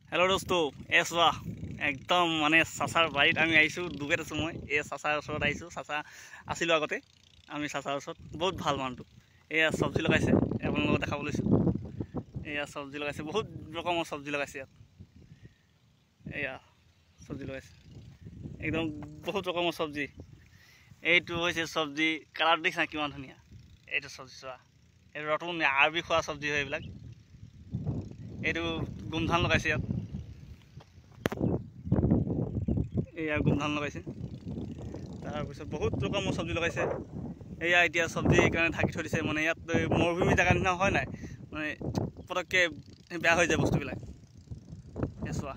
hello दोस्तों एसवा एकदम माने चाचार बारीत आमी आइसु दुगेत आছো মই এই চাচাৰ ওচৰত আইসু চাচা আছিল আগতে আমি চাচাৰ ওচৰত বহুত ভাল মানটো এয়া সবজি লগাইছে আপোনালোকক দেখাব লৈছো এয়া সবজি লগাইছে বহুত ৰকমৰ সবজি লগাইছে ইয়াত এয়া সবজি লগাইছে একদম বহুত ৰকমৰ সবজি এইটো হৈছে সবজি কালাৰ দেখিছা কিমান ধুনীয়া এইটো সবজি চোৱা এই ৰতুন আৰবি খোৱা সবজি হয় এইবিলাক এইটো গুমধান লগাইছে ইয়াত এয়া গুমধান লগাইছে তাৰপিছত বহুত ৰকমৰ সবজি লগাইছে এয়া এতিয়া সবজি কাৰণে ঢাকি থৈ দিছে মানে ইয়াত মৰুভূমি জাগা নিচিনা হয় নাই মানে পটককে বেয়া হৈ যায় বস্তুবিলাক এসোৱা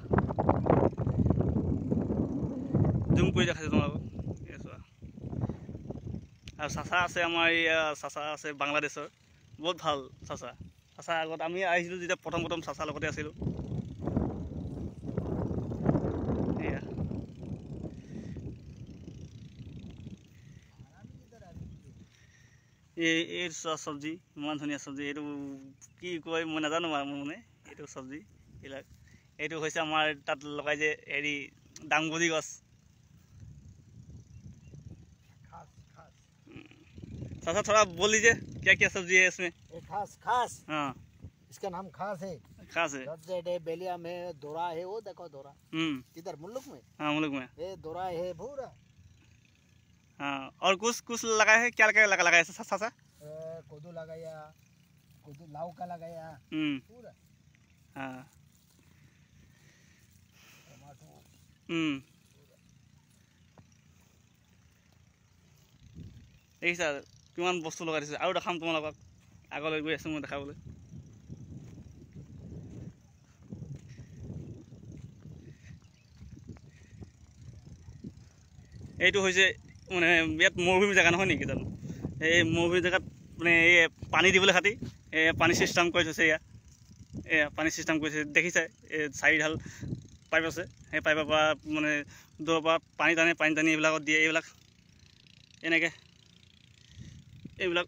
জুম কৰি দেখাইছে তোমালোকক এসোৱা আৰু চাচা আছে আমাৰ এয়া চাচা আছে বাংলাদেশৰ বহুত ভাল চাচা চাচা আগত আমি আহিছিলোঁ যেতিয়া প্ৰথম চাচাৰ লগতে আছিলোঁ এয়া এই সবজি ইমান ধুনীয়া সবজি এইটো কি কয় মই নাজানো মানে এইটো সবজি এইবিলাক এইটো হৈছে আমাৰ তাত লগাই যে হেৰি ডাংবডি গছ चाचा थोड़ा बोल लीजिए क्या क्या सब्जी है इसमें खास हाँ इसका नाम खास है बेलिया में दोरा है वो देखो दोरा किधर मुल्क में हाँ मुल्क में ये दोरा है पूरा हाँ और कुछ लगाया है क्या लगाया चाचा कोदू लगाया कोदू लाव का लगाया पूरा हाँ टमाटो দেখিছা কিমান বস্তু লগাই দিছে আৰু দেখাম তোমালোকক আগলৈ গৈ আছো মই দেখাবলৈ এইটো হৈছে মানে ইয়াত মৰুভূমি জেগা নহয় নেকি জানো এই মৰুভূমি জেগাত মানে এই পানী দিবলৈ খাতি পানী চিষ্টেম কৰি থৈছে এয়া পানী চিষ্টেম কৰিছে দেখিছে এই চাৰিডাল পাইপ আছে সেই পাইপৰ পৰা মানে দূৰৰ পৰা পানী টানি এইবিলাকত দিয়ে এনেকৈ এইবিলাক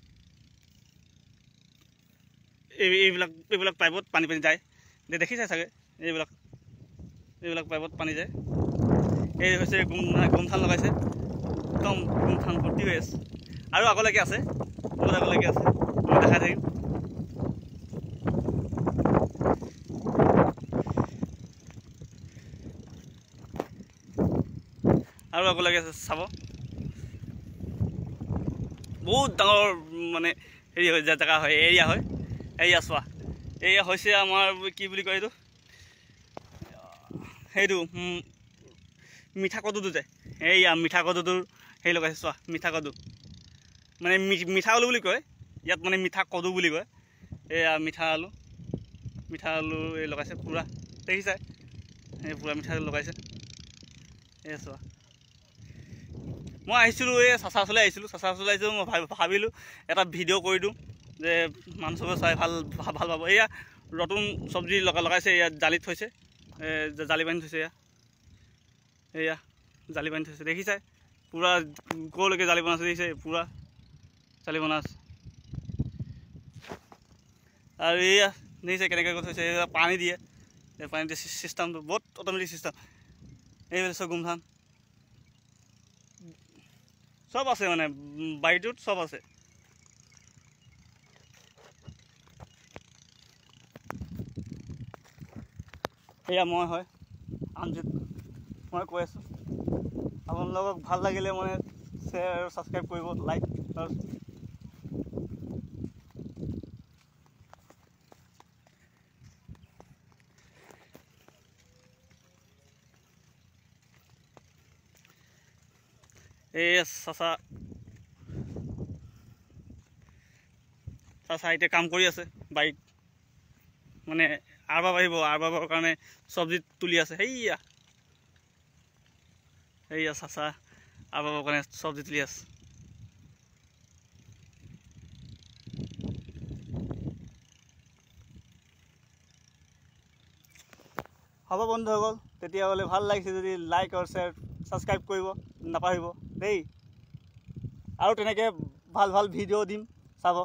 পাইপত পানী যায় দেখিছে চাগে এইবিলাক পাইপত পানী যায় এই হৈছে গুমধান লগাইছে একদম গুমধান ভৰ্তি হৈ আছে আৰু আগলৈকে আছে বহুত আগলৈকে আছে মই দেখাই থাকিম আৰু আগলৈকে আছে চাব বহুত ডাঙৰ মানে হেৰি হয় জেগা হয় এৰিয়া হয় এৰিয়া চোৱা এৰিয়া হৈছে আমাৰ কি বুলি কয় সেইটো মিঠা কদুটো যে এয়া মিঠা কদুটোৰ হেৰি লগাইছে চোৱা মিঠা কদু মানে মিঠা আলু বুলি কয় ইয়াত মানে মিঠা কদু বুলি কয় এয়া মিঠা আলু এই লগাইছে পূৰা দেখিছে এই পূৰা মিঠা আলু লগাইছে এয়া চোৱা মই আহিছিলোঁ এই চাচা ওচৰলৈ আহিছিলোঁ মই ভাবিলোঁ এটা ভিডিঅ' কৰি দিওঁ যে মানুহ চবে চাই ভাল পাব এয়া নতুন চব্জি লগাইছে ইয়াত জালিত থৈছে জালি বান্ধি থৈছে এয়া জালি বান্ধি থৈছে দেখিছে পূৰা ক'লৈকে জালি বনাইছে দেখিছে পূৰা জালি বনাইছে আৰু এয়া দেখিছে কেনেকৈ থৈছে পানী দিয়ে চিষ্টেমটো বহুত অট'মেটিক চিষ্টেম এইবিলাক চব গুমধান সব আছে মানে বাৰীটোত সব আছে এয়া মই হয় আমজিত মই কৈ আছোঁ আপোনালোকক ভাল লাগিলে মানে শ্বেয়াৰ আৰু ছাবস্ক্ৰাইব কৰিব লাইক এই চাচা এতিয়া কাম কৰি আছে বাৰীত মানে আৰবাব আহিব আৰবাবৰ কাৰণে চব্জি তুলি আছে সেয়া চাচা আৰবাবৰ কাৰণে চব্জি তুলি আছে হ'ব বন্ধুসকল তেতিয়াহ'লে ভাল লাগিছে যদি লাইক আৰু শ্বেয়াৰ ছাবস্ক্ৰাইব কৰিব নাপাহৰিব দেই আৰু তেনেকৈ ভাল ভিডিঅ' দিম চাব